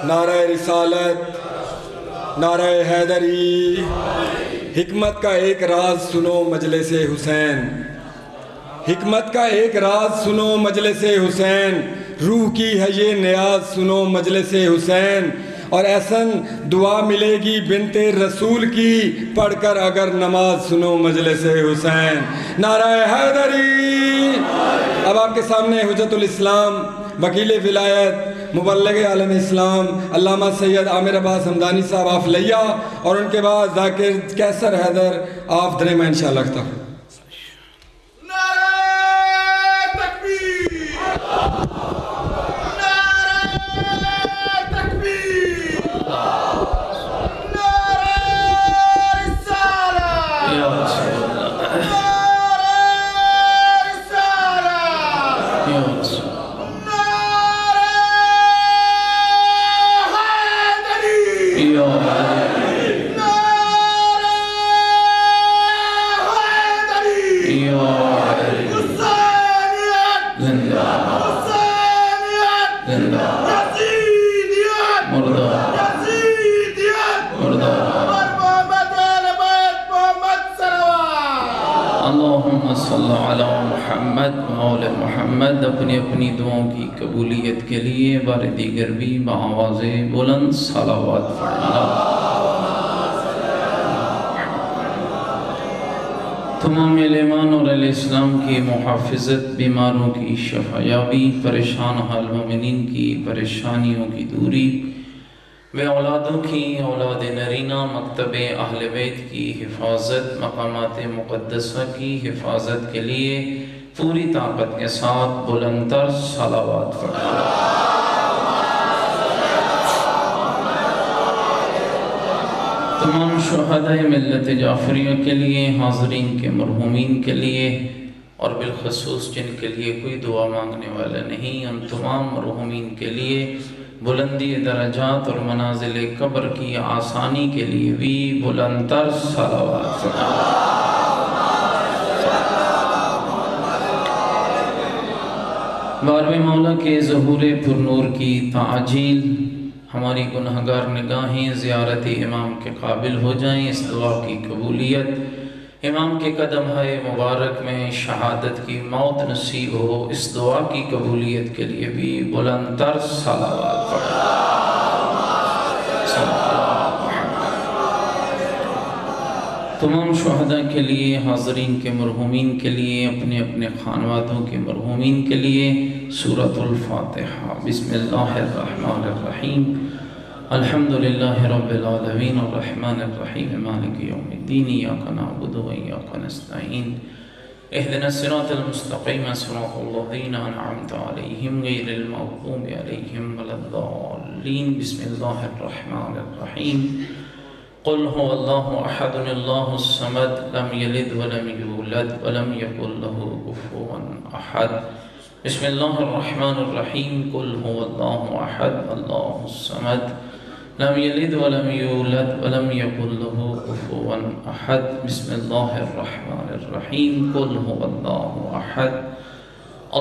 نعرہ رسالت، نعرہ حیدری، حکمت کا ایک راز سنو مجلس حسین، حکمت کا ایک راز سنو مجلس حسین، روح کی ہے یہ نیاز سنو مجلس حسین، اور احسن دعا ملے گی بنت رسول کی پڑھ کر اگر نماز سنو مجلس حسین۔ نعرہ حیدری۔ اب آپ کے سامنے حجت الاسلام، وکیل ولایت، مبلغ عالم اسلام علامہ سید عامر عباس حمدانی صاحب آفلیہ، اور ان کے بعد ذاکر کیسر حیدر آف درے میں انشاءاللہ اختر۔ اللہم صلی علی محمد مول محمد۔ اپنی اپنی دعاؤں کی قبولیت کے لیے بار دیگر بھی بآواز بلند صلوات پڑھنا۔ تمام ایمان اور الاسلام کی محافظت، بیماروں کی شفا یابی، پریشان حال مومنین کی پریشانیوں کی دوری، بے اولادوں کی اولاد نرینہ، مکتب اہل بیت کی حفاظت، مقامات مقدسہ کی حفاظت کے لیے پوری طاقت کے ساتھ بلند تر صلوات پڑھنا۔ تمام شہداء ملت جعفریہ کے لیے، حاضرین کے مرحومین کے لیے، اور بالخصوص جن کے لیے کوئی دعا مانگنے والا نہیں، ان تمام مرحومین کے لیے بلندی درجات اور منازل قبر کی آسانی کے لیے بھی بلند تر صلوات۔ بارہویں مولا کے ظہور پر نور کی تعجیل، ہماری گنہگار نگاہیں زیارت امام کے قابل ہو جائیں، اس دعا کی قبولیت، امام کے قدم ہے مبارک میں شہادت کی موت نصیب ہو، اس دعا کی قبولیت کے لیے بھی بلند تر صلوات پڑھیں۔ تمام شہداء کے لیے، حاضرین کے مرحومین کے لیے، اپنے اپنے خانوادوں کے مرحومین کے لیے سورۃ الفاتحہ۔ بسم اللہ الرحمن الرحیم، الحمدللہ رب العالمین الرحمن الرحیم مالک یوم الدین، ایاک نعبد و ایاک نستعین، اہدنا الصراط المستقیم صراط الذین انعمت علیہم غیر المغضوب علیہم ولا الضالین۔ بسم اللہ الرحمن الرحیم، قل هو اللہ احد اللہ الصمد لم یلد ولم یولد ولم یکن له کفوا احد۔ بسم اللہ الرحمن الرحیم، قل هو اللہ احد اللہ الصمد لم یلد ولم یولد ولم یکن له کفوا احد۔ بسم اللہ الرحمن الرحیم، قل هو اللہ احد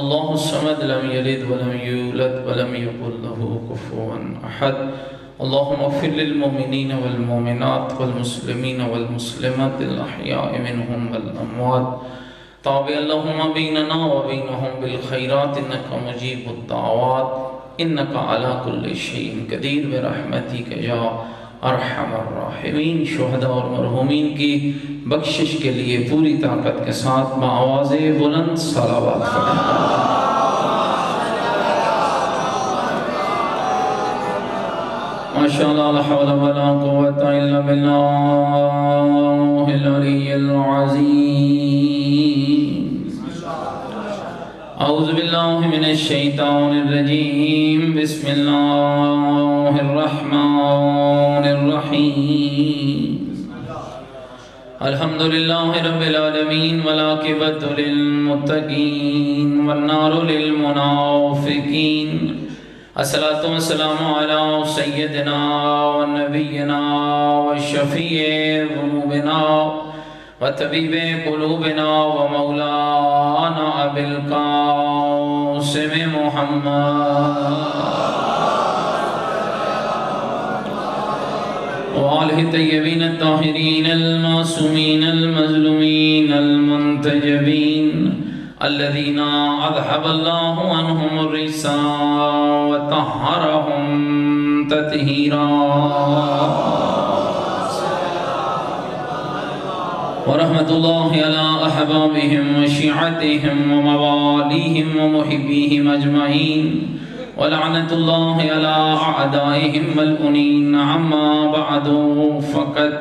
اللہ الصمد لم یلد ولم یولد ولم یکن له کفوا احد۔ اللہم اغفر للمؤمنین والمؤمنات والمسلمین والمسلمات الاحیاء منہم والاموات، تابع اللہم بیننا وبینہم بالخیرات انکا مجیب الدعوات انکا علی کل شیء قدیر برحمتک یا ارحم الراحمین۔ شہداء اور مرحومین کی بخشش کے لیے پوری طاقت کے ساتھ بآواز بلند صلوات پڑھیں۔ ماشاءاللہ لا حول ولا قوة الا باللہ العلی العظیم۔ اعوذ باللہ من الشیطان الرجیم، بسم اللہ الرحمن الرحیم، الحمدللہ رب العالمین والعاقبۃ للمتقین والنار للمنافقین، الصلاة والسلام علی سیدنا و نبینا و شفیع ذنوبنا و طبیب قلوبنا و مولانا ابی القاسم محمد آلہ طیبین الطاہرین المعصومین المظلومین المنتجبین الذین اذهب اللہ عنہم الرجس وطہرہم تطہیرا ورحمت اللہ علی احبابہم وشیعتہم وموالیہم ومحبیہم اجمعین ولعنت اللہ علی اعدائہم ملعونین عما بعد فقط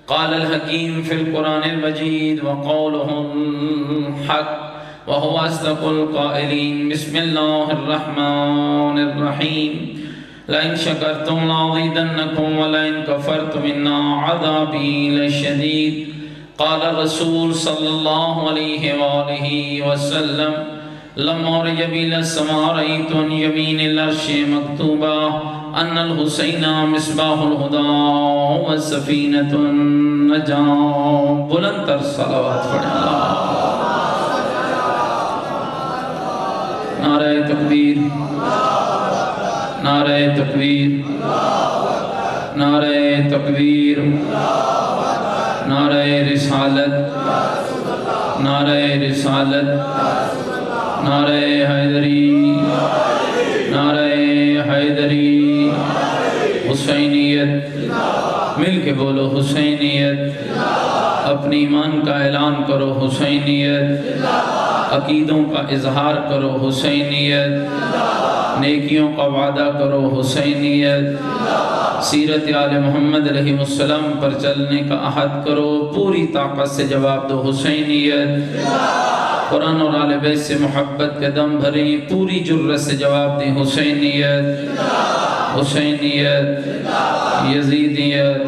قال الحکیم فی القرآن المجید وقولہ الحق وهو أصدق القائلين بسم الله الرحمن الرحيم لئن شكرتم لأزيدنكم ولئن كفرتم إن عذابي لشديد قال الرسول صلى الله عليه وآله وسلم لما رجع إلى السماء رأيت عن يمين العرش مكتوبا أن الحسين مصباح الهدى والسفينة النجاة بلندر صلوات پڑھنا نعرہ تکبیر نعرہ تکبیر نعرہ تکبیر نعرہ رسالت نعرہ رسالت نعرہ حیدری نعرہ حیدری حسینیت مل کے بولو حسینیت اپنی ایمان کا اعلان کرو حسینیت عقیدوں کا اظہار کرو حسینیت نیکیوں کا وعدہ کرو حسینیت سیرت آل محمد علیہ السلام پر چلنے کا عہد کرو پوری طاقت سے جواب دو حسینیت قرآن اور آل بیت سے محبت کے دم بھریں پوری جرت سے جواب دیں حسینیت حسینیت یزیدیت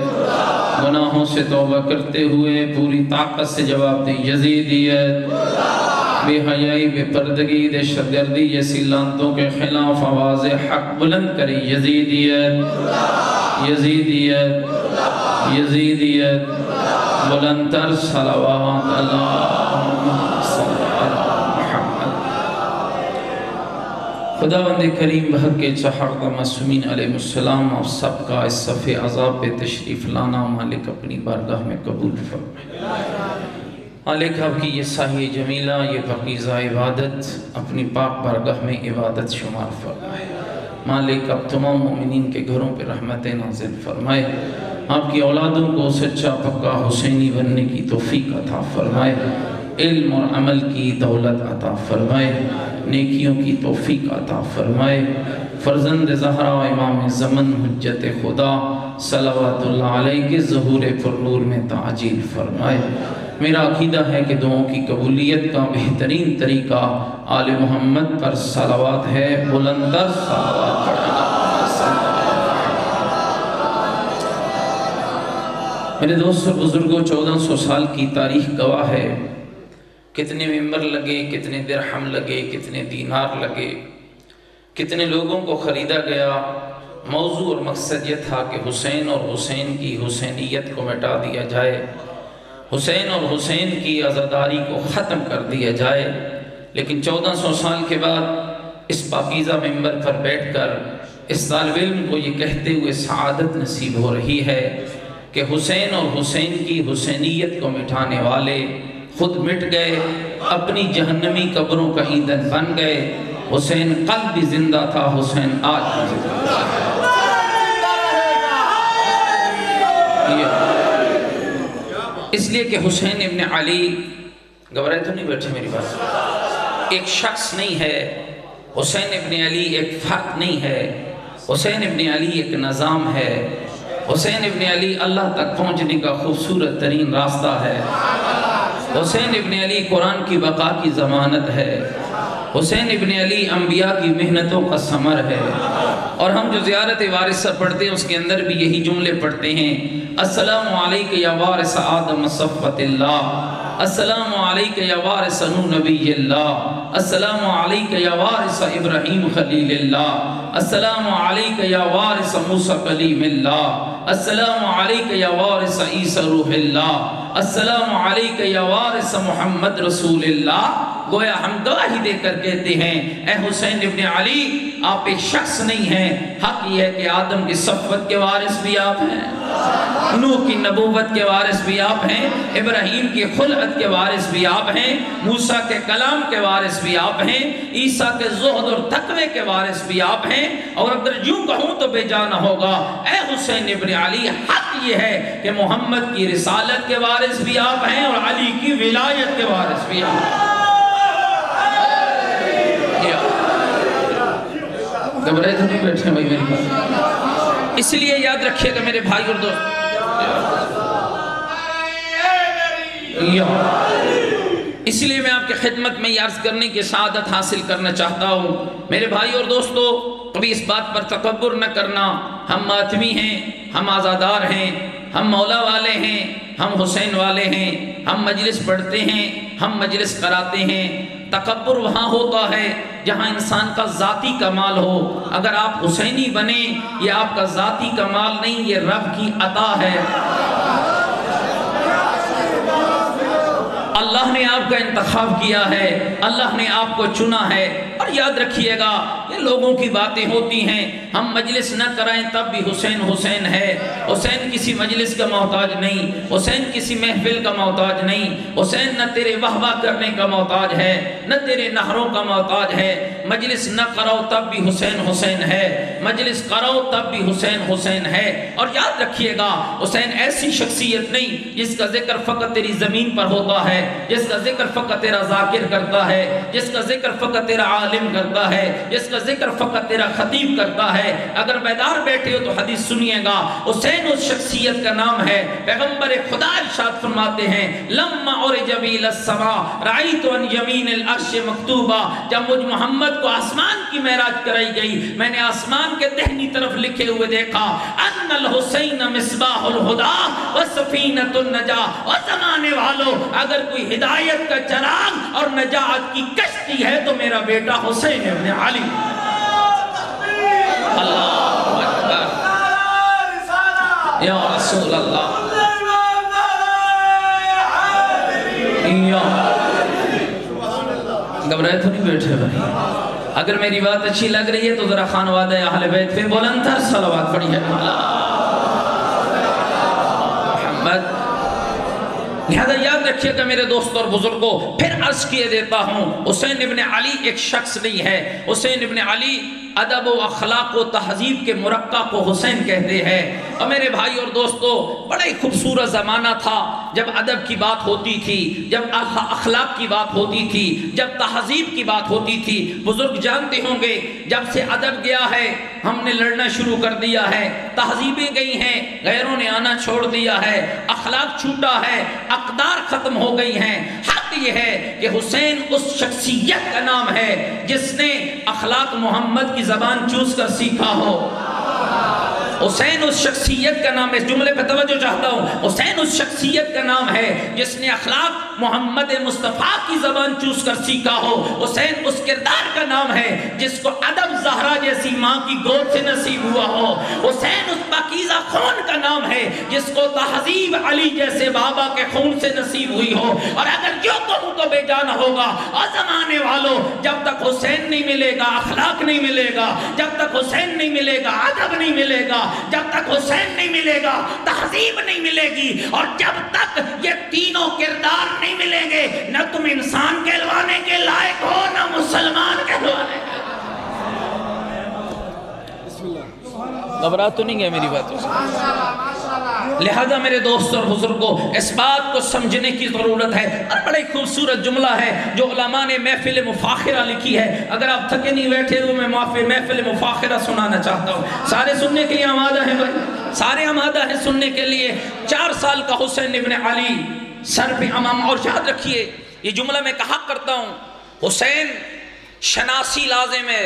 گناہوں سے توبہ کرتے ہوئے پوری طاقت سے جواب دیں یزیدیت بے حیائی بے پردگی دہشت گردی جیسی لعنتوں کے خلاف آواز حق بلند کریں یزیدیت یزیدیت یزیدیت بلندتر صلوات اللہم صلی علی محمد خداوند کریم بحق کے چہردہ معصومین علیہ السلام اور سب کا اس صفحے عذاب پہ تشریف لانا مالک اپنی بارگاہ میں قبول فرمائے مالک آپ کی یہ ساحیہ جمیلہ یہ پاکیزہ عبادت اپنی پاک بارگاہ میں عبادت شمار فرمائے مالک آپ تمام مومنین کے گھروں پہ رحمت نازل فرمائے آپ کی اولادوں کو سچا پکا حسینی بننے کی توفیق عطا فرمائے علم اور عمل کی دولت عطا فرمائے نیکیوں کی توفیق عطا فرمائے فرزند زہرا امام زمن حجت خدا صلوات اللہ علیہ کے ظہور پر نور میں تعجیل فرمائے میرا عقیدہ ہے کہ دعاؤں کی قبولیت کا بہترین طریقہ آل محمد پر صلوات ہے بلندر صلوات پڑھنا میرے دوست اور بزرگوں 1400 سال کی تاریخ گواہ ہے کتنے ممبر لگے کتنے درہم لگے کتنے دینار لگے کتنے لوگوں کو خریدا گیا موضوع اور مقصد یہ تھا کہ حسین اور حسین کی حسینیت کو مٹا دیا جائے حسین اور حسین کی عزاداری کو ختم کر دیا جائے لیکن 1400 سال کے بعد اس پاکیزہ ممبر پر بیٹھ کر اس طالب علم کو یہ کہتے ہوئے سعادت نصیب ہو رہی ہے کہ حسین اور حسین کی حسینیت کو مٹھانے والے خود مٹ گئے اپنی جہنمی قبروں کا ایندھن بن گئے حسین کل بھی زندہ تھا حسین آج بھی زندہ تھا اس لیے کہ حسین ابن علی گھبرائے تو نہیں بیٹھے میری بات ایک شخص نہیں ہے حسین ابن علی ایک فرد نہیں ہے حسین ابن علی ایک نظام ہے حسین ابن علی اللہ تک پہنچنے کا خوبصورت ترین راستہ ہے حسین ابن علی قرآن کی بقا کی ضمانت ہے حسین ابن علی انبیاء کی محنتوں کا ثمر ہے اور ہم جو زیارت وارثہ پڑھتے ہیں اس کے اندر بھی یہی جملے پڑھتے ہیں السلام علیکہ یا وارث آدم صفوت اللہ السلام علیکہ یا وارث نوح نبی اللہ السلام علیکہ یا وارث ابراہیم خلیل اللہ السلام علیکہ یا وارث موسیٰ کلیم اللہ السلام علیکہ یا وارث عیسیٰ روح اللہ السلام علیکہ یا وارث محمد رسول اللہ گویا ہم گواہی دے کر کہتے ہیں اے حسین ابن علی آپ ایک شخص نہیں ہیں، حق یہ ہے کہ آدم کی صفوت کے وارث بھی آپ ہیں، نوح کی نبوت کے وارث بھی آپ ہیں، ابراہیم کی خلعت کے وارث بھی آپ ہیں، موسیٰ کے کلام کے وارث بھی آپ ہیں، عیسیٰ کے زہد اور تقوی کے وارث بھی آپ ہیں، اور اگر یوں کہوں تو بے جانا ہوگا اے حسین ابن علی حق یہ ہے کہ محمد کی رسالت کے وارث بھی آپ ہیں اور علی کی ولایت کے وارث بھی آپ ہیں۔ گھبرائے تو نہیں بیٹھے بھائی میری بات، اس لیے یاد رکھیے گا میرے بھائی اور دوست، اس لیے میں آپ کی خدمت میں یہ عرض کرنے کی سعادت حاصل کرنا چاہتا ہوں میرے بھائی اور دوستو، کبھی اس بات پر تکبر نہ کرنا، ہم ماتمی ہیں، ہم آزادار ہیں، ہم مولا والے ہیں، ہم حسین والے ہیں، ہم مجلس پڑھتے ہیں، ہم مجلس کراتے ہیں۔ تکبر وہاں ہوتا ہے جہاں انسان کا ذاتی کمال ہو، اگر آپ حسینی بنیں یہ آپ کا ذاتی کمال نہیں، یہ رب کی عطا ہے، اللہ نے آپ کا انتخاب کیا ہے، اللہ نے آپ کو چنا ہے۔ اور یاد رکھیے گا یہ لوگوں کی باتیں ہوتی ہیں، ہم مجلس نہ کرائیں تب بھی حسین حسین ہے، حسین کسی مجلس کا محتاج نہیں، حسین کسی محفل کا محتاج نہیں، حسین نہ تیرے وہبہ کرنے کا محتاج ہے، نہ تیرے نہروں کا محتاج ہے۔ مجلس نہ کرو تب بھی حسین حسین ہے، مجلس کرو تب بھی حسین حسین ہے۔ اور یاد رکھیے گا حسین ایسی شخصیت نہیں جس کا ذکر فقط تیری زمین پر ہوتا ہے، جس کا ذکر فقط تیرا ذاکر کرتا ہے، جس کا ذکر فقط تیرا عالم کرتا ہے، جس کا ذکر فقط تیرا خطیب کرتا ہے۔ اگر بیدار بیٹھے ہو تو حدیث سنیے گا، حسین اس شخصیت کا نام ہے، پیغمبر خدا ارشاد فرماتے ہیں لما عرج بی الی السماء رأیت عن یمین العرش مکتوبہ، جب مجھ محمد کو آسمان کی معراج کرائی گئی میں نے آسمان کے دہنی طرف لکھے ہوئے دیکھا ان الحسین مصباح الہدی وسفینۃ النجاہ۔ اور زمانے والوں اگر کوئی ہدایت کا چراغ اور نجات کی کشتی ہے تو میرا بیٹا حسین ابن علی۔ اللہ اکبر یا رسول اللہ، گھبرائے تو نہیں بیٹھے بھائی؟ اگر میری بات اچھی لگ رہی ہے تو ذرا خانوادہ اہل بیت پہ بلند تر صلوات پڑھیے محمد۔ لہذا یاد رکھیے گا میرے دوست اور بزرگوں، پھر عرض کیے دیتا ہوں حسین ابن علی ایک شخص نہیں ہے، حسین ابن علی ادب و اخلاق و تہذیب کے مرقع کو حسین کہتے ہیں۔ اور میرے بھائی اور دوستو بڑا ہی خوبصورت زمانہ تھا جب ادب کی بات ہوتی تھی، جب اخلاق کی بات ہوتی تھی، جب تہذیب کی بات ہوتی تھی۔ بزرگ جانتے ہوں گے جب سے ادب گیا ہے ہم نے لڑنا شروع کر دیا ہے، تہذیبیں گئی ہیں غیروں نے آنا چھوڑ دیا ہے، اخلاق چھوٹا ہے، اقدار ختم ہو گئی ہیں۔ حق یہ ہے کہ حسین اس شخصیت کا نام ہے جس نے اخلاق محمد کی زبان چوس کر سیکھا ہو۔ حسین اس شخصیت کا نام ہے، اس جملے پہ توجہ چاہتا ہوں، حسین اس شخصیت کا نام ہے جس نے اخلاق محمد مصطفیٰ کی زبان چوس کر سیکھا ہو۔ حسین اس کردار کا نام ہے جس کو ادب زہرا جیسی ماں کی گود سے نصیب ہوا ہو۔ حسین اس پاکیزہ خون کا نام ہے جس کو تہذیب علی جیسے بابا کے خون سے نصیب ہوئی ہو۔ اور اگر جو کہوں تو بے جانا ہوگا، اور زمانے والوں جب تک حسین نہیں ملے گا اخلاق نہیں ملے گا، جب تک حسین نہیں ملے گا ادب نہیں ملے گا، جب تک حسین نہیں ملے گا تہذیب نہیں ملے گی، اور جب تک یہ تینوں کردار نہیں ملیں گے نہ تم انسان کہلوانے کے لائق ہو نہ مسلمان کہلوانے کے۔ گھبرا تو نہیں گئے میری باتوں سے؟ لہذا میرے دوست اور بزرگوں اس بات کو سمجھنے کی ضرورت ہے۔ اور بڑی خوبصورت جملہ ہے جو علماء نے محفل مفاخرہ لکھی ہے، اگر آپ تھکے نہیں بیٹھے تو میں محفل مفاخرہ سنانا چاہتا ہوں۔ سارے سننے کے لیے آمادہ ہیں بھائی؟ سارے آمادہ ہیں سننے کے لیے؟ 4 سال کا حسین ابن علی سر پہ امام، اور یاد رکھیے یہ جملہ میں کہا کرتا ہوں حسین شناسی لازم ہے،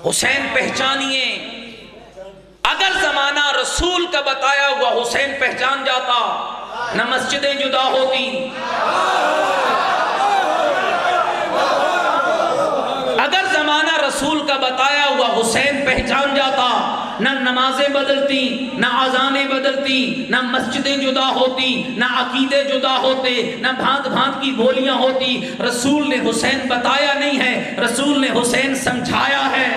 حسین پہچانیے۔ اگر زمانہ رسول کا بتایا ہوا حسین پہچان جاتا نہ مسجدیں جدا ہوتی، اگر زمانہ رسول کا بتایا ہوا حسین پہچان جاتا نہ نمازیں بدلتی، نہ اذانیں بدلتی، نہ مسجدیں جدا ہوتی، نہ عقیدے جدا ہوتے، نہ بھانت بھانت کی بولیاں ہوتی۔ رسول نے حسین بتایا نہیں ہے، رسول نے حسین سمجھایا ہے۔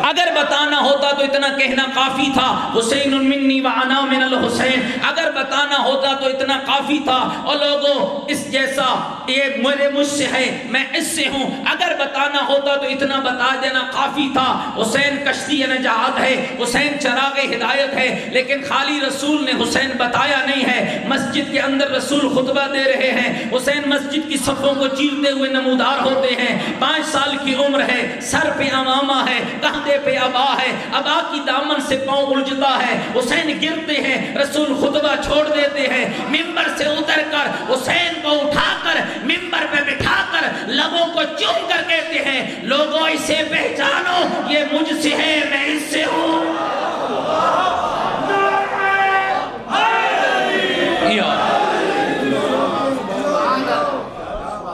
اگر بتانا ہوتا تو اتنا کہنا کافی تھا، حسین منی وانا من الحسین۔ اگر بتانا ہوتا تو اتنا کافی تھا، اور لوگوں اس جیسا یہ میرے مجھ سے ہے، میں اس سے ہوں۔ اگر بتانا ہوتا تو اتنا بتا دینا کافی تھا۔ حسین کشتی نجات ہے، حسین چراغ ہدایت ہے، لیکن خالی رسول نے حسین بتایا نہیں ہے۔ مسجد کے اندر رسول خطبہ دے رہے ہیں، حسین مسجد کی صفوں کو چیرتے ہوئے نمودار ہوتے ہیں۔ 5 سال کی عمر ہے، سر پہ امامہ ہے، کندھے پہ ابا ہے، ابا کی دامن سے پاؤں الجھتا ہے، حسین گرتے ہیں، رسول خطبہ چھوڑ دیتے ہیں۔ ممبر سے اتر کر حسین کو اٹھا کر ممبر پہ بٹھا کر لبوں کو چوم کر کہتے ہیں، لوگوں اسے پہچانو، یہ مجھ سے ہے، میں اس سے ہوں۔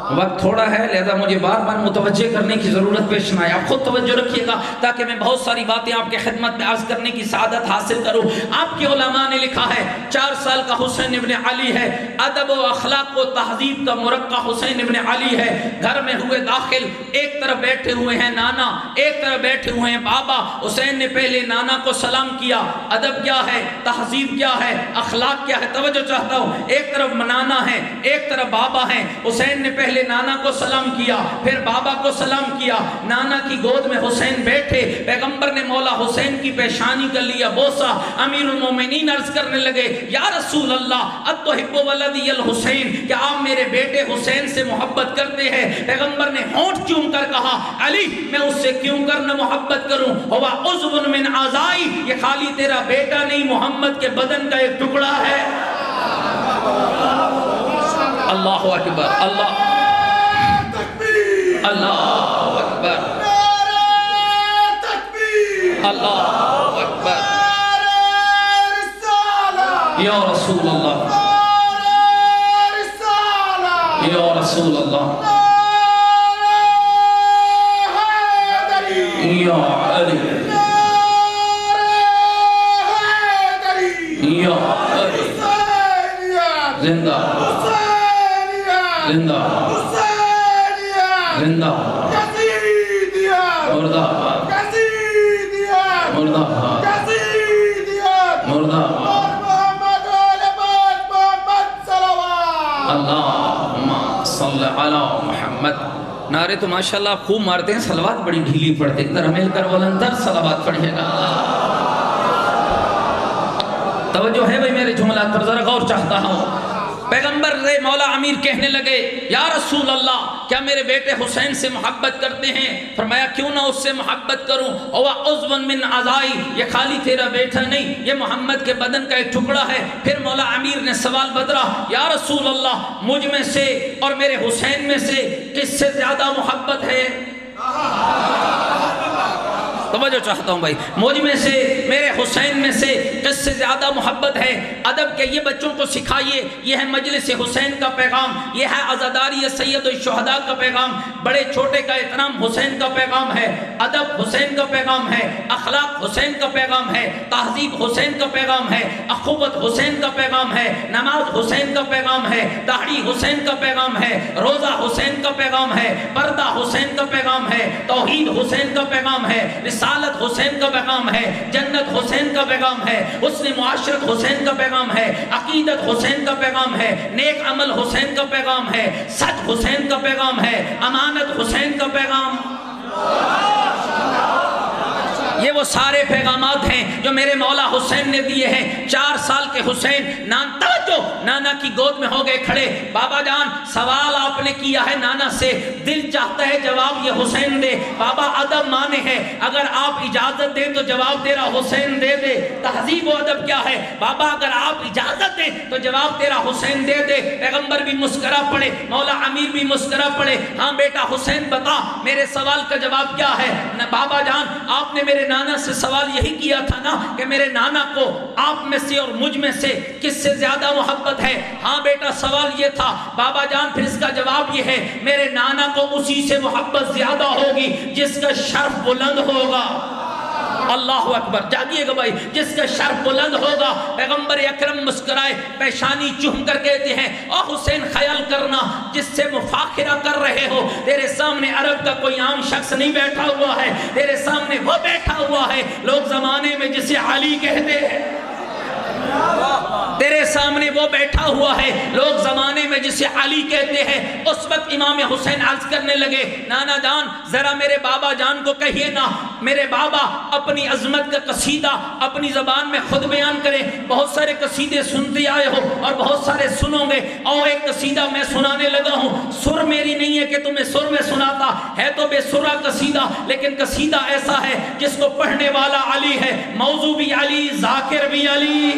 وقت تھوڑا ہے، لہذا مجھے بار بار متوجہ کرنے کی ضرورت پیش نہ آئے۔ آپ خود توجہ رکھیے گا تاکہ میں بہت ساری باتیں آپ کے خدمت میں عرض کرنے کی سعادت حاصل کروں۔ آپ کے علماء نے لکھا ہے 4 سال کا حسین ابن علی ہے، ادب و اخلاق و تہذیب کا مرقع حسین ابن علی ہے۔ گھر میں ہوئے داخل، ایک طرف بیٹھے ہوئے ہیں نانا، ایک طرف بیٹھے ہوئے ہیں بابا۔ حسین نے پہلے نانا کو سلام کیا۔ ادب کیا ہے، تہذیب کیا ہے، اخلاق کیا ہے، توجہ چاہتا ہوں۔ ایک طرف نانا ہے، ایک طرف بابا ہے۔ حسین نے پہلے نانا کو سلام کیا، پھر بابا کو سلام کیا۔ نانا کی گود میں حسین بیٹھے، پیغمبر نے مولا حسین کی پیشانی کر لیا بوسہ۔ امیر المومنین عرض کرنے لگے، یا رسول اللہ اتحب ولدی الحسین، کیا آپ میرے بیٹے حسین سے محبت کرتے ہیں؟ پیغمبر نے ہونٹ چوم کر کہا، علی میں اس سے کیوں کرنا محبت کروں، ہوا عضو من اعضائی، یہ خالی تیرا بیٹا نہیں، محمد کے بدن کا ایک ٹکڑا ہے۔ اللہ اکبر، اللہ اللہ اکبر، اللہ اکبر، یا رسول اللہ، یا رسول اللہ، یا علی، یا علی، زندہ زندہ زندہ مردہ مردہ مردہ اللہم صلی علی محمد۔ نعرے تو ماشاءاللہ خوب مارتے ہیں، صلوات بڑی ڈھیلی پڑھتے ہیں، ذرا مل کر بلندر صلوات پڑھیے گا۔ توجہ ہے بھئی میرے جملات پر، ذرا غور چاہتا ہوں۔ پیغمبر مولا امیر کہنے لگے، یا رسول اللہ کیا میرے بیٹے حسین سے محبت کرتے ہیں؟ فرمایا کیوں نہ اس سے محبت کروں، اور عضو من اعضائی، یہ خالی تیرا بیٹا نہیں، یہ محمد کے بدن کا ایک ٹکڑا ہے۔ پھر مولا امیر نے سوال بدلا، یا رسول اللہ مجھ میں سے اور میرے حسین میں سے کس سے زیادہ محبت ہے؟ توجہ چاہتا ہوں بھائی، مجھ میں سے میرے حسین میں سے کس سے زیادہ محبت ہے؟ ادب کے یہ بچوں کو سکھائیے، یہ ہے مجلس حسین کا پیغام، یہ ہے عزاداری سید الشہداء کا پیغام، بڑے چھوٹے کا احترام حسین کا پیغام ہے، ادب حسین کا پیغام ہے، اخلاق حسین کا پیغام ہے، تہذیب حسین کا پیغام ہے، اخوت حسین کا پیغام ہے، نماز حسین کا پیغام ہے، داڑھی حسین کا پیغام ہے، روزہ حسین کا پیغام ہے، پردہ حسین کا پیغام ہے، توحید حسین کا پیغام ہے، رسالت حسین کا پیغام ہے، جنت حسین کا پیغام ہے، حسن معاشرت حسین کا پیغام ہے، عقیدت حسین کا پیغام ہے، نیک عمل حسین کا پیغام ہے، سچ حسین کا پیغام ہے، امانت حسین کا پیغام۔ یہ وہ سارے پیغامات ہیں جو میرے مولا حسین نے دیے ہیں۔ 4 سال کے حسین نانا کی گود میں ہو گئے کھڑے۔ بابا جان سوال آپ نے کیا ہے نانا سے، دل چاہتا ہے جواب یہ حسین دے۔ بابا ادب مانے ہے، اگر آپ اجازت دیں تو جواب تیرا حسین دے دے۔ تہذیب و ادب کیا ہے؟ بابا اگر آپ اجازت دیں تو جواب تیرا حسین دے دے۔ پیغمبر بھی مسکرا پڑے، مولا امیر بھی مسکرا پڑے۔ ہاں بیٹا حسین بتا میرے سوال کا جواب کیا ہے؟ بابا جان آپ نے میرے نانا سے سوال یہی کیا تھا نا کہ میرے نانا کو آپ میں سے اور مجھ میں سے کس سے زیادہ محبت ہے؟ ہاں بیٹا سوال یہ تھا۔ بابا جان پھر اس کا جواب یہ ہے، میرے نانا کو اسی سے محبت زیادہ ہوگی جس کا شرف بلند ہوگا۔ اللہ اکبر، جاگیے گا بھائی، جس کا شرف بلند ہوگا پیغمبر اکرم مسکرائے پیشانی چوم کر کہتے ہیں او حسین خیال کرنا جس سے مفاخرہ کر رہے ہو تیرے سامنے عرب کا کوئی عام شخص نہیں بیٹھا ہوا ہے، تیرے سامنے وہ بیٹھا ہوا ہے لوگ زمانے میں جسے علی کہتے ہیں، تیرے سامنے وہ بیٹھا ہوا ہے لوگ زمانے میں جسے علی کہتے ہیں۔ اس وقت امام حسین عرض کرنے لگے نانا جان ذرا میرے بابا جان کو کہیے نا میرے بابا اپنی عظمت کا قصیدہ اپنی زبان میں خود بیان کریں، بہت سارے قصیدے سنتے آئے ہو اور بہت سارے سنو گے، اور ایک قصیدہ میں سنانے لگا ہوں، سر میری نہیں ہے کہ تمہیں سر میں سناتا ہے، تو بے سرہ قصیدہ لیکن قصیدہ ایسا ہے جس کو پڑھنے والا علی ہے، موضوع بھی علی، ذاکر بھی علی،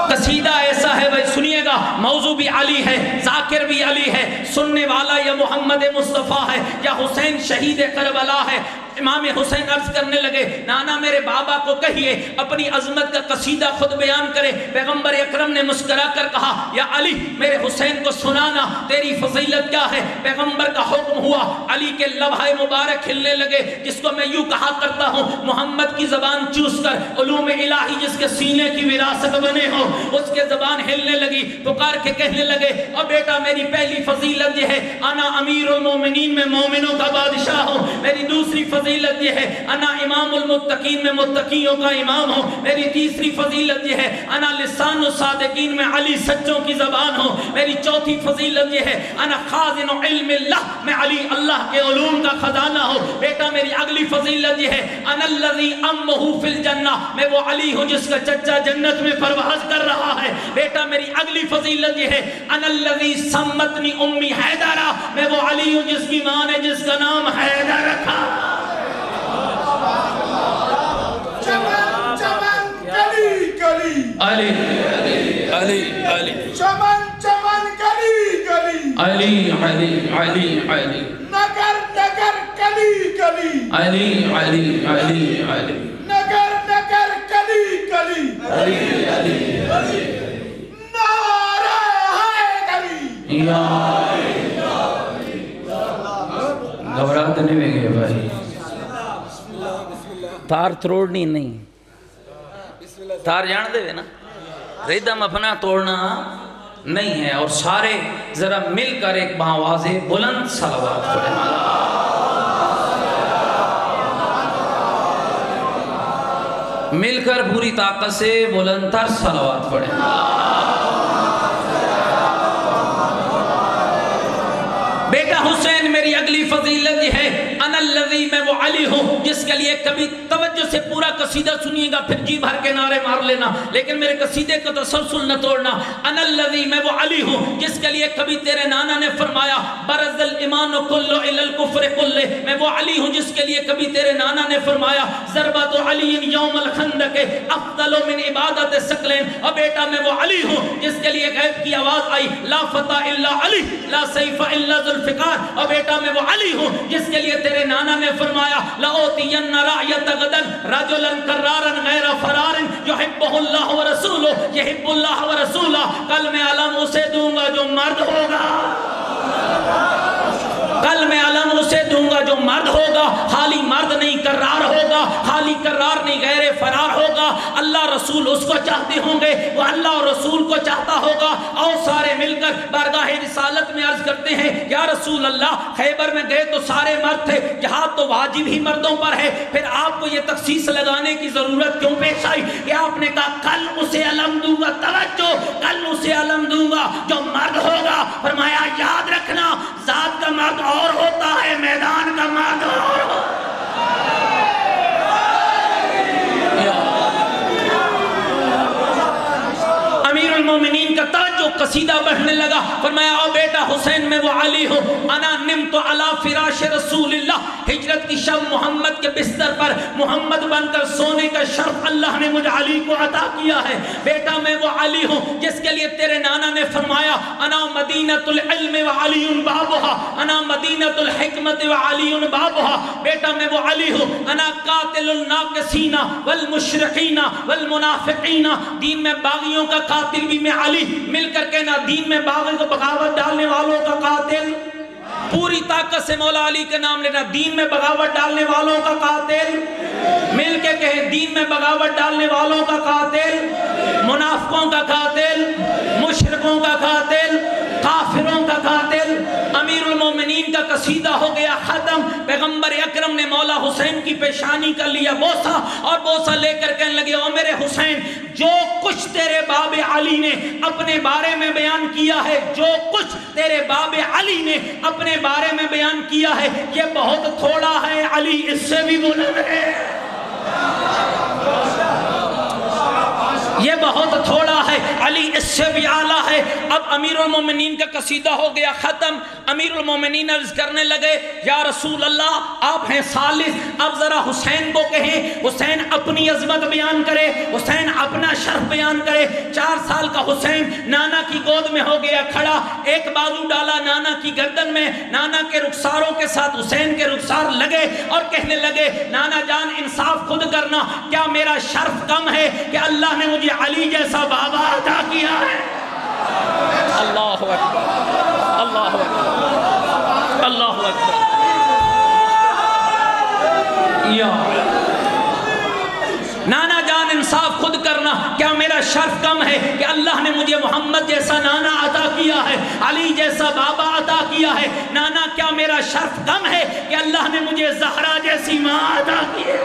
قصیدہ ایسا ہے بھائی سنیے گا، موضوع بھی علی ہے، ذاکر بھی علی ہے، سننے والا یا محمد مصطفیٰ ہے یا حسین شہید کربلا ہے۔ امام حسین عرض کرنے لگے نانا میرے بابا کو کہیے اپنی عظمت کا قصیدہ خود بیان کرے۔ پیغمبر اکرم نے مسکرا کر کہا یا علی میرے حسین کو سنانا تیری فضیلت کیا ہے۔ پیغمبر کا حکم ہوا، علی کے لبھائے مبارک کھلنے لگے، جس کو میں یوں کہا کرتا ہوں محمد کی زبان چوس کر علوم الہی جس کے سینے کی وراثت بنے ہو، اس کے زبان ہلنے لگی، پکار کے کہنے لگے اور بیٹا میری پہلی فضیلت یہ ہے انا امیر المومنین میں مومنوں کا بادشاہ ہوں، میری دوسری فضیلت یہ ہے انا امام المتقین میں متقیوں کا امام ہوں، میری تیسری فضیلت یہ ہے انا لسان الصادقین میں علی سچوں کی زبان ہوں، میری چوتھی فضیلت یہ ہے انا خازن علم اللہ میں علی اللہ کے علوم کا خزانہ ہوں۔ بیٹا میری اگلی فضیلت یہ ہے انا الذی امہ فی الجنہ میں وہ علی ہوں جس کا چچا جنت میں پرواز کر رہا ہے۔ بیٹا میری اگلی فضیلت یہ ہے انا الذی سمتنی امی حیدرہ میں وہ علی ہوں جس کی ماں نے جس کا نام حیدر رکھا۔ علی علی علی چمن چمن گلی گلی علی علی علی علی نگر نگر گلی گلی علی علی علی علی نگر نگر گلی گلی علی علی نعرہ حیدری یا گھبراہٹ نہیں میں گئے بھائی، تار تروڑنی نہیں، تار جان دے نا ریدم اپنا توڑنا نہیں ہے، اور سارے ذرا مل کر ایک بآواز بلند صلوات پڑھیں مل کر پوری طاقت سے بلند تر صلوات پڑھیں۔ بیٹا حسین میری اگلی فضیلت یہ ہے انا الذی میں وہ علی ہوں جس کے لیے کبھی توجہ سے پورا قصیدہ سنیے گا پھر جی بھر کے نعرے مار لینا لیکن میرے قصیدے کا تسلسل نہ توڑنا۔ انا الذی میں وہ علی ہوں جس کے لیے کبھی تیرے نانا نے فرمایا برز الایمان کل الی الکفر کل میں وہ علی ہوں جس کے لیے کبھی تیرے نانا نے فرمایا ضربۃ علی یوم الخندق افضل من عبادت ثقلین، اور بیٹا میں وہ علی ہوں جس کے لیے غیب کی آواز آئی لا فتح الا علی لا سیف الا ذوالفقار، اور بیٹا میں وہ علی ہوں جس کے لیے تیرے نانا نے فرمایا لأوتین رعیت غدا رجلا کرارا غیر فرار یحبہ اللہ ورسولہ یحب اللہ ورسولہ، کل میں علم اسے دوں گا جو مرد ہوگا، کل میں علم اسے دوں گا جو مرد ہوگا، خالی مرد نہیں کرار ہوگا، خالی کرار نہیں غیر فرار ہوگا، اللہ رسول اس کو چاہتے ہوں گے وہ اللہ اور رسول کو چاہتا ہوگا۔ اور سارے مل کر بارگاہ رسالت میں عرض کرتے ہیں یا رسول اللہ خیبر میں گئے تو سارے مرد تھے، جہاد تو واجب ہی مردوں پر ہے، پھر آپ کو یہ تخصیص لگانے کی ضرورت کیوں پیش آئی؟ کہ آپ نے کہا کل اسے علم دوں گا، توجہ کل اسے علم دوں گا جو مرد ہوگا۔ فرمایا یاد رکھنا ذات کا مرد اور ہوتا ہے میدان کا مرد اور ہوتا ہے۔ امیر المومنین کا توجہ قصیدہ بڑھنے لگا، فرمایا او بیٹا حسین میں وہ علی ہوں انا نمت علی فراش رسول اللہ، ہجرت کی شب محمد کے بستر پر محمد بن کر سونے کا شرف اللہ نے مجھ علی کو عطا کیا ہے۔ بیٹا میں وہ علی ہوں جس کے لیے تیرے نانا نے فرمایا انا مدینۃ العلم وعلی بابھا انا مدینۃ الحکمت وعلی بابھا، بیٹا میں وہ علی ہوں انا قاتل الناقصین والمشرقین والمنافقین، دین میں باغیوں کا قاتل بھی میں علی، مل کر کہنا دین میں باغی کو بغاوت ڈالنے والوں کا قاتل پوری طاقت سے مولا علی کا نام لینا. دین میں بغاوت ڈالنے والوں کا قاتل, مل کے کہیں دین میں بغاوت ڈالنے والوں کا قاتل, منافقوں کا قاتل, مشرکوں کا قاتل, کافروں کا قاتل. امیر المومنین کا قصیدہ ہو گیا ختم. پیغمبر اکرم نے مولا حسین کی پیشانی کر لیا بوسہ, اور بوسہ لے کر کہنے لگے او میرے حسین, جو کچھ تیرے باب علی نے اپنے بارے میں بیان کیا ہے, جو کچھ تیرے باب علی نے اپنے بارے میں بیان کیا ہے, یہ بہت تھوڑا ہے, علی اس سے بھی بلند ہے. یہ بہت تھوڑا ہے, علی اس سے بھی اعلیٰ ہے. اب امیر المومنین کا قصیدہ ہو گیا ختم. امیر المومنین عرض کرنے لگے یا رسول اللہ آپ ہیں ثالث, اب ذرا حسین کو کہیں, حسین اپنی عظمت بیان کرے, حسین اپنا شرف بیان کرے. 4 سال کا حسین نانا کی گود میں ہو گیا کھڑا, ایک بازو ڈالا نانا کی گردن میں, نانا کے رخساروں کے ساتھ حسین کے رخسار لگے اور کہنے لگے نانا جان انصاف خود کرنا, کیا میرا شرف کم ہے کہ اللہ نے مجھے علی جیسا بابا عطا کیا ہے؟ اللہ اکبر, اللہ اکبر, اللہ اکبر. یا نانا جان انصاف خود کرنا, کیا میرا شرف کم ہے کہ اللہ نے مجھے محمد جیسا نانا عطا کیا ہے, علی جیسا بابا عطا کیا ہے؟ نانا کیا میرا شرف کم ہے کہ اللہ نے مجھے زہرا جیسی ماں عطا کی ہے؟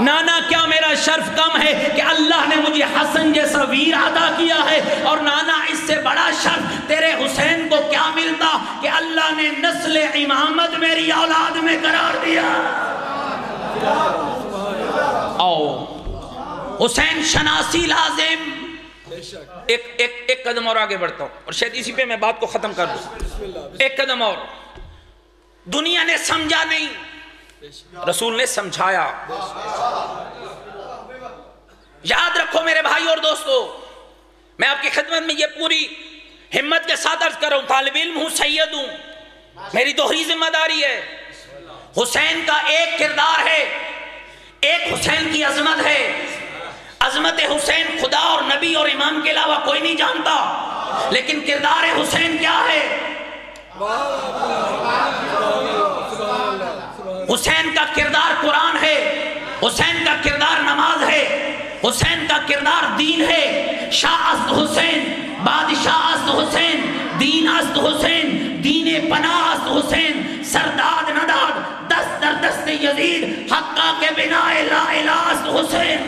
نانا کیا میرا شرف کم ہے کہ اللہ نے مجھے حسن جیسا ویر عطا کیا ہے؟ اور نانا اس سے بڑا شرف تیرے حسین کو کیا ملتا کہ اللہ نے نسل امامت میری اولاد میں قرار دیا. آؤ حسین شناسی لازم. ایک قدم اور آگے بڑھتا ہوں اور شاید اسی پہ میں بات کو ختم کر دوں. ایک قدم اور. دنیا نے سمجھا نہیں, رسول نے سمجھایا. یاد رکھو میرے بھائی اور دوستو, میں آپ کی خدمت میں یہ پوری ہمت کے ساتھ عرض کر رہا ہوں, طالب علم ہوں, سید ہوں, میری دوہری ذمہ داری ہے. حسین کا ایک کردار ہے, ایک حسین کی عظمت ہے. عظمت حسین خدا اور نبی اور امام کے علاوہ کوئی نہیں جانتا, لیکن کردار حسین کیا ہے؟ حسین کا کردار قرآن ہے, حسین کا کردار نماز ہے, حسین کا کردار دین ہے. شاہ است حسین, بادشاہ است حسین, دین است حسین, دین پناہ است حسین, سرداد نداد دست در دست یزید, حقہ کے بنا لا الہ است حسین.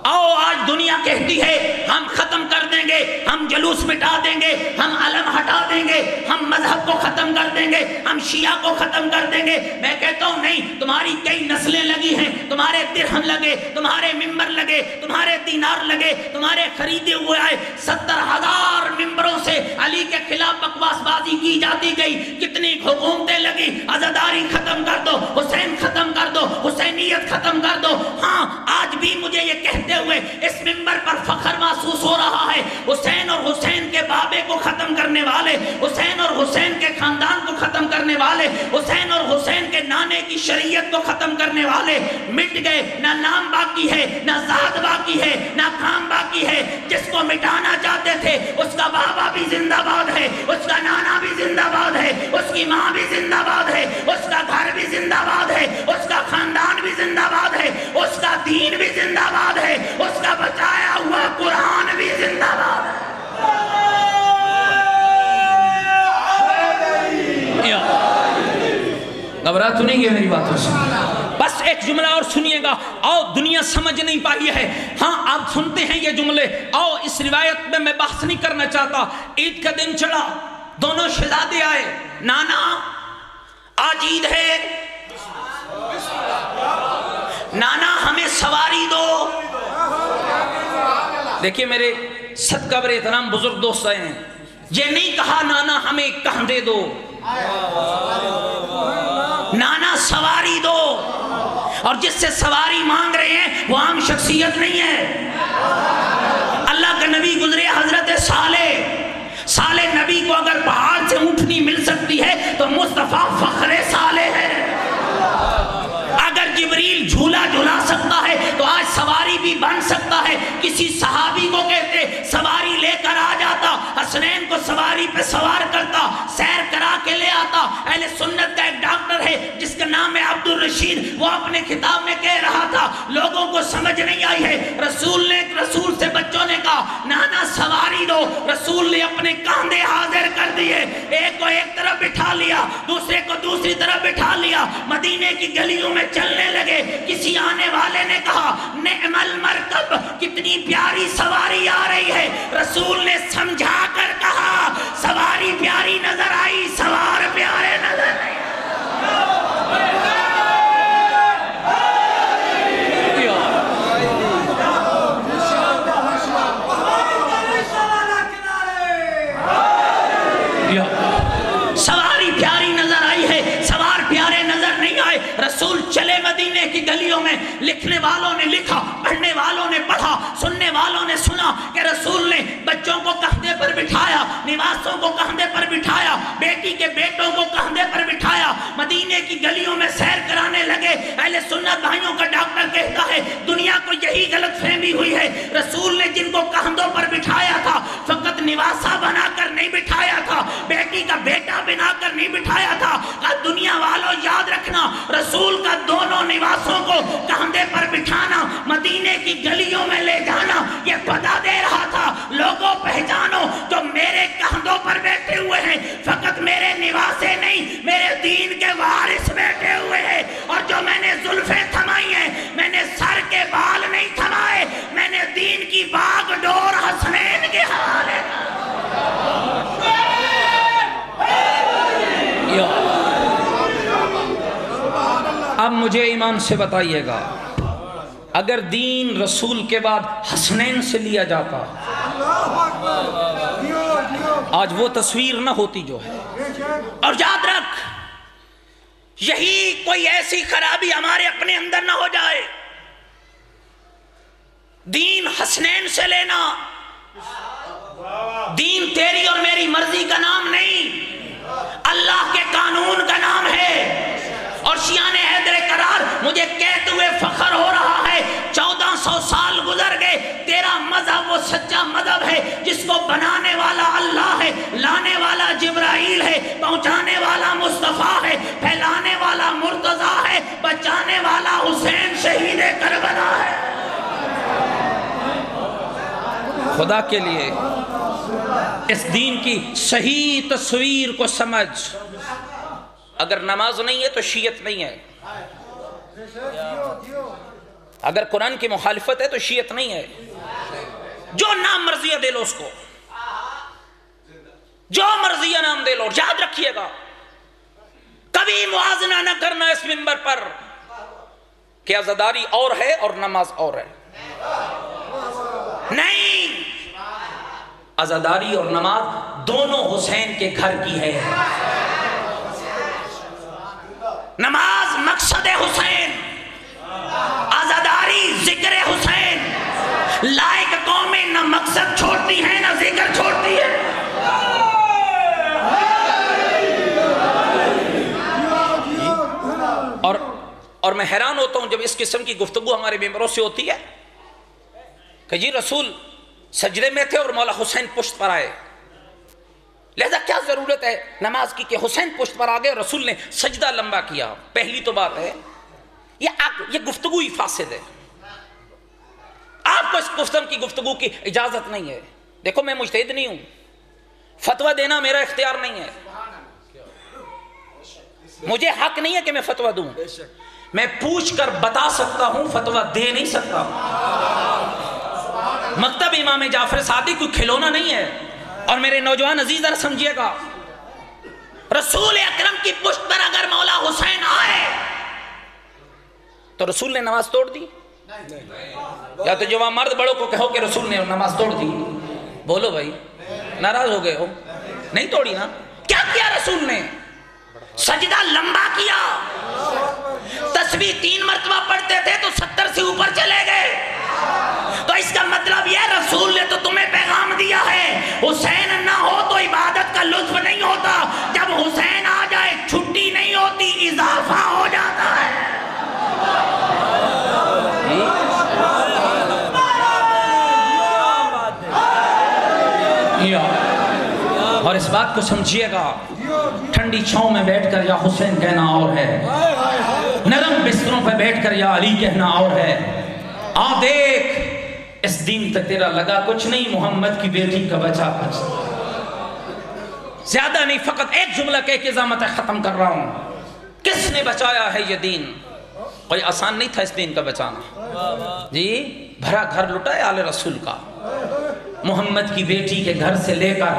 آؤ آج دنیا کہتی ہے ہم ختم کر دیں گے, ہم جلوس مٹا دیں گے, ہم علم ہٹا دیں گے, ہم مذہب کو ختم کر دیں گے, ہم شیعہ کو ختم کر دیں گے. میں کہتا ہوں نہیں, تمہاری کئی نسلیں لگی ہیں, تمہارے درہم لگے, تمہارے ممبر لگے, تمہارے دینار لگے, تمہارے خریدے ہوئے آئے. 70,000 ممبروں سے علی کے خلاف بکواس بازی کی جاتی گئی, کتنی حکومتیں لگی. عزاداری ختم کر دو, حسین ختم کر دو, حسینیت ختم کر دو. ہاں آج بھی مجھے یہ کہتے ہوئے اس ممبر پر فخر محسوس ہو رہا ہے, حسین اور حسین کے بابے کو ختم کرنے والے, حسین اور حسین کے خاندان کو ختم کرنے والے, حسین اور حسین کے نانے کی شریعت کو ختم کرنے والے مٹ گئے. نہ نام باقی ہے, نہ ذات باقی ہے, نہ کام باقی ہے. جس کو مٹانا چاہتے تھے اس کا بابا بھی زندہ باد ہے, اس کا نانا بھی زندہ باد ہے, اس کی ماں بھی زندہ باد ہے, اس کا گھر بھی زندہ باد ہے, اس کا خاندان بھی زندہ باد ہے, اس کا دین بھی زندہ باد ہے, اس کا بچایا ہوا قرآن بھی زندہ باد ہے. گھبرا تو نہیں گئے میری باتوں سے؟ بس ایک جملہ اور سنیے گا. آؤ, دنیا سمجھ نہیں پائی ہے. ہاں آپ سنتے ہیں یہ جملے. آؤ اس روایت میں بحث نہیں کرنا چاہتا. عید کا دن چڑھا, دونوں شہزادے آئے, نانا آج عید ہے, نانا ہمیں سواری دو. دیکھیے میرے صدقہ بر احترام بزرگ دوست آئے ہیں, یہ نہیں کہا نانا ہمیں کاندھے دو, نانا سواری دو. اور جس سے سواری مانگ رہے ہیں وہ عام شخصیت نہیں ہے. اللہ کا نبی گزرے حضرت صالح نبی کو اگر پہاڑ سے اونٹنی مل سکتی ہے تو مصطفیٰ فخر صالح ہے. اگر جبریل جھولا جھلا سکتا ہے تو آج سواری بھی بن سکتا ہے. کسی صحابی کو کہتے سواری لے کر آ جاتا جاتا, حسنین کو سواری پہ سوار کرتا, سیر کرا کے لے آتا. اہل سنت کا ایک ڈاکٹر ہے جس کا نام ہے عبد الرشید, وہ اپنے کتاب میں کہہ رہا تھا لوگوں کو سمجھ نہیں آئی ہے. رسول سے بچوں نے کہا نانا سواری دو, رسول نے اپنے کاندھے حاضر کر دیے, ایک کو ایک طرف بٹھا لیا, دوسرے کو دوسری طرف بٹھا لیا, مدینے کی گلیوں میں چلنے لگے. کسی آنے والے نے کہا نعم المرکب, کتنی پیاری سواری آ رہی ہے. رسول نے سمجھا کر کہا سواری پیاری نظر آئی, سوار پیارے نظر نہیں. سواری پیاری نظر آئی ہے, سوار پیارے نظر نہیں آئے. رسول چلے مدینے کی گلیوں میں, لکھنے والوں نے لکھا, پڑھنے والوں نے پڑھا, سننے والوں نے سنا کہ رسول نے بچوں کو کندھے پر بٹھایا, نواسوں کو کندھے پر بٹھایا, بیٹی کے بیٹوں کو کندھے پر بٹھایا, مدینے کی گلیوں میں سیر کرانے لگے. اہل سنت بھائیوں کا ڈاکٹر کہتا ہے دنیا کو یہی غلط فہمی ہوئی ہے, رسول نے جن کو کندھوں پر بٹھایا تھا فقط نواسا بنا کر نہیں بٹھایا تھا, بیٹی کا بیٹا بنا کر نہیں بٹھایا تھا. دنیا والوں یاد رکھنا, رسول کا دونوں نواسوں کو کندھے پر بٹھانا, مدینے کی گلیوں میں لے جانا, یہ بتا دے رہا تھا لوگوں پہچانو جو میرے کندھوں پر بیٹھے ہوئے ہیں فقط میرے نواسے نہیں, میرے دین کے وارث بیٹھے ہوئے ہیں. اور جو میں نے زلفیں تھمائی ہیں, میں نے سر کے بال نہیں تھمائے, میں نے دین کی باغ ڈور حسنین کے حوالے. اب مجھے ایمان سے بتائیے گا, اگر دین رسول کے بعد حسنین سے لیا جاتا آج وہ تصویر نہ ہوتی جو ہے. اور یاد رکھ, یہی کوئی ایسی خرابی ہمارے اپنے اندر نہ ہو جائے. دین حسنین سے لینا, دین تیری اور میری مرضی کا نام نہیں, اللہ کے قانون کا نام ہے. اور شیعان حیدر کرار مجھے کہتے ہوئے فخر ہو رہا ہے 1400 سال گزر گئے, تیرا مذہب وہ سچا مذہب ہے جس کو بنانے والا اللہ ہے, لانے والا جبرائیل ہے, پہنچانے والا مصطفیٰ ہے, پھیلانے والا مرتضیٰ ہے, بچانے والا حسین شہید کربلا ہے. خدا کے لیے اس دین کی صحیح تصویر کو سمجھ. اگر نماز نہیں ہے تو شیعت نہیں ہے, اگر قرآن کی مخالفت ہے تو شیعت نہیں ہے. جو نام مرضیہ دے لو اس کو, جو مرضیہ نام دے لو. یاد رکھیے گا کبھی موازنہ نہ کرنا اس منبر پر کہ عزاداری اور ہے اور نماز اور ہے. نہیں, عزاداری اور نماز دونوں حسین کے گھر کی ہے. نماز مقصد حسین, عزاداری ذکر حسین. لائق قومیں نہ مقصد چھوڑتی ہیں نہ ذکر چھوڑتی ہے. اور میں حیران ہوتا ہوں جب اس قسم کی گفتگو ہمارے ممبروں سے ہوتی ہے کہ جی رسول سجدے میں تھے اور مولا حسین پشت پر آئے, لہذا کیا ضرورت ہے نماز کی کہ حسین پشت پر آ گئے, رسول نے سجدہ لمبا کیا. پہلی تو بات ہے یہ گفتگو ہی فاسد ہے. آپ کو اس گفتگو کی اجازت نہیں ہے. دیکھو میں مجتہد نہیں ہوں, فتویٰ دینا میرا اختیار نہیں ہے, مجھے حق نہیں ہے کہ میں فتویٰ دوں. میں پوچھ کر بتا سکتا ہوں, فتویٰ دے نہیں سکتا. مکتب امام جعفر صادق کوئی کھلونا نہیں ہے. اور میرے نوجوان عزیز ذرا سمجھیے گا, رسول اکرم کی پشت پر اگر مولا حسین آئے تو رسول نے نماز توڑ دی؟ یا تو جوان مرد بڑوں کو کہو کہ رسول نے نماز توڑ دی. بولو بھائی, ناراض ہو گئے ہو؟ نہیں توڑی نا. کیا کیا رسول نے؟ سجدہ لمبا کیا. تسبیح 3 مرتبہ پڑھتے تھے تو 70 سے اوپر چلے گئے. تو اس کا مطلب یہ رسول نے تو تمہیں پیغام دیا ہے حسین نہ ہو تو عبادت کا لطف نہیں ہوتا, جب حسین آ جائے چھٹی نہیں ہوتی, اضافہ ہو جاتا ہے. یا بات کو سمجھیے گا. ٹھنڈی چھاؤں میں بیٹھ کر یا حسین کہنا اور ہے, نرم بستروں پہ بیٹھ کر یا علی کہنا اور ہے. آ دیکھ اس دین تک تیرا لگا کچھ نہیں, محمد کی بیٹی کا بچا کچھ. زیادہ نہیں, فقط ایک جملہ کہہ کے ضامت ختم کر رہا ہوں. کس نے بچایا ہے یہ دین؟ کوئی آسان نہیں تھا اس دین کا بچانا جی. بھرا گھر لٹا ہے آل رسول کا, محمد کی بیٹی کے گھر سے لے کر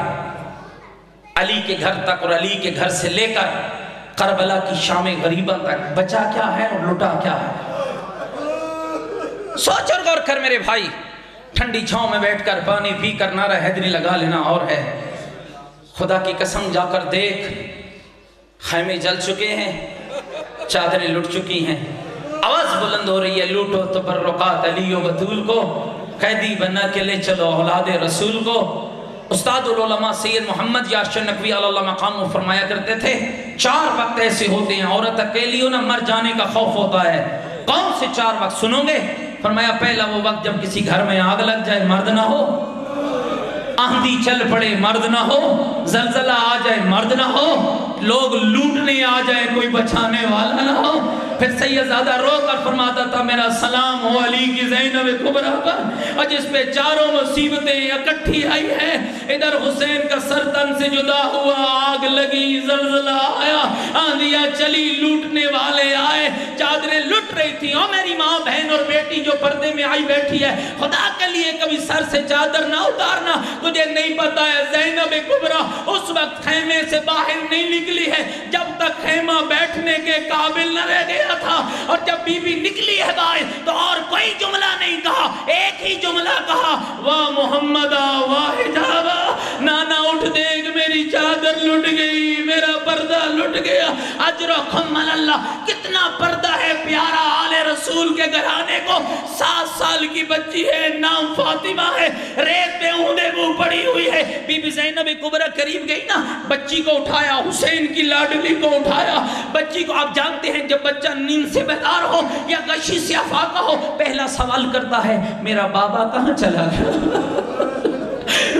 علی کے گھر تک اور علی کے گھر سے لے کر کربلا کی شام غریبہ تک. بچا کیا ہے اور لٹا کیا ہے؟ سوچ اور غور کر میرے بھائی. ٹھنڈی چھاؤں میں بیٹھ کر پانی پی کر نعرہ حیدری لگا لینا اور ہے. خدا کی قسم جا کر دیکھ, خیمے جل چکے ہیں, چادریں لٹ چکی ہیں, آواز بلند ہو رہی ہے لوٹو تبرکات علی و بطول کو, قیدی بنا کے لے چلو اولاد رسول کو. استاد العلماء سید محمد یاسر نقوی علی اللہ مقام وہ فرمایا کرتے تھے 4 وقت ایسے ہوتے ہیں عورت اکیلی ہو نہ مر جانے کا خوف ہوتا ہے. کون سے 4 وقت سنو گے؟ فرمایا پہلا وہ وقت جب کسی گھر میں آگ لگ جائے مرد نہ ہو, آندھی چل پڑے مرد نہ ہو, زلزلہ آ جائے مرد نہ ہو, لوگ لوٹنے آ جائے کوئی بچانے والا نہ ہو. پھر سیدزادہ رو کر فرماتا تھا میرا سلام ہو علی کی زینب کبریٰ پر, اور جس پہ چاروں مصیبتیں اکٹھی آئی ہیں. ادھر حسین کا سر تن سے جدا ہوا, آگ لگی, زلزلہ آیا, آندھیاں چلی, لوٹنے والے آئے, چادریں لٹ رہی تھی. او میری ماں بہن اور بیٹی جو پردے میں آئی بیٹھی ہے, خدا کے لیے کبھی سر سے چادر نہ اتارنا. تجھے نہیں پتا ہے زینب کبریٰ اس وقت خیمے سے باہر نہیں نکلی ہے جب تک خیمہ بیٹھنے کے قابل نہ رہ گیا تھا. اور جب بی بی نکلی ہے باہر تو اور کوئی جملہ نہیں کہا, ایک ہی جملہ کہا, واہ محمدہ واہ حجابہ. نانا اٹھ دیکھ میری چادر لٹ گئی, میرا پردہ لٹ گیا. اجر و خمل اللہ, کتنا پردہ ہے پیارا آل رسول کے گھرانے کو. 7 سال کی بچی ہے, نام فاطمہ ہے, ریت پہ اوندے منہ پڑی ہوئی ہے. بی بی زینب کبریٰ قریب گئی نا, بچی کو اٹھایا, حسین کی لاڈلی کو اٹھایا. بچی کو آپ جانتے ہیں جب بچہ نیند سے بیدار ہو یا غشی سے افاقہ ہو, پہلا سوال کرتا ہے میرا بابا کہاں چلا گیا,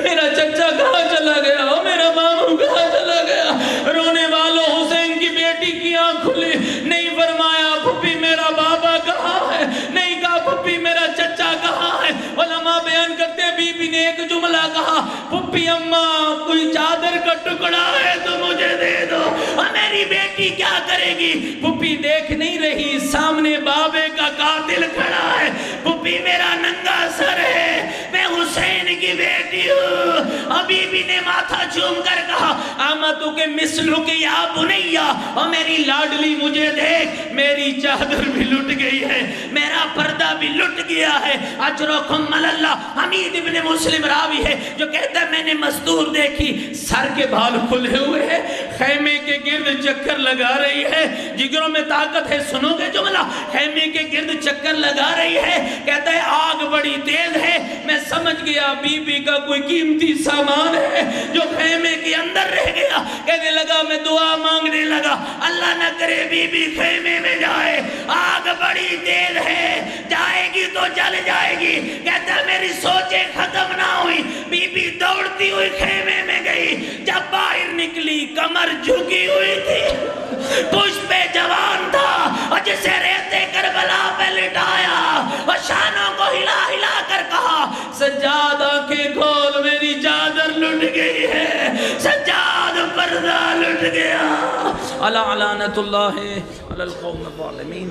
میرا چچا کہاں چلا گیا, میرا ماموں کہاں چلا گیا. رونے والوں حسین کی بیٹی کی آنکھ کھلی, نہیں فرمایا پھپھی میرا بابا کہاں ہے, نہیں کہا پھپھی میرا چچا کہاں ہے. علماء بیان کرتے ہیں بی بی نے ایک جملہ کہا, پھپھی اماں کوئی چادر کا ٹکڑا ہے تو مجھے دے دو. اور میری بیٹی کیا کرے گی؟ پھپھی دیکھ نہیں رہی سامنے بابے کا قاتل کھڑا ہے. پھپھی میرا ننگا سر ہے, میں حسین کی بیٹی ہوں. ابھی بھی نے ماتھا چوم کر کہا آمدو کے مثلو کے یا بنیا, اور میری لاڈلی مجھے دیکھ, میری چادر بھی لٹ گئی ہے, میرا پردہ بھی لٹ گیا ہے. اجر و خمل اللہ. حمید ابن مسلم راوی ہے جو کہتا ہے میں نے مزدور دیکھی, سر کے بال کھلے ہوئے ہیں, خیمے کے گرد چکر لگا رہی ہے. جگروں میں طاقت ہے, سنو گے جملہ, خیمے کے گرد چکر لگا رہی ہے. کہتا ہے آگ بڑی تیز ہے, میں سمجھ گیا بی بی کا کوئی قیمتی سامان ہے جو خیمے کے اندر رہ گیا. کہنے لگا میں دعا مانگنے لگا, اللہ نہ کرے بی بی خیمے میں جائے, آگ بڑی تیز ہے, جائے گی تو جل جائے گی. کہتا ہے میری سوچیں ختم نہ ہوئی, بی بی دوڑتی ہوئی خیمے میں گئی. جب باہر نکلی کمر جھکی ہوئی تھی, پشت پہ جوان تھا, اور جسے ریتے کربلا پہ لٹایا اور شانوں کو ہلا ہلا کر کہا سجاد آنکھیں کھول میری چادر لٹ گئی ہے, سجاد پردہ لٹ گیا. علی لعنت اللہ علی القوم الظالمین.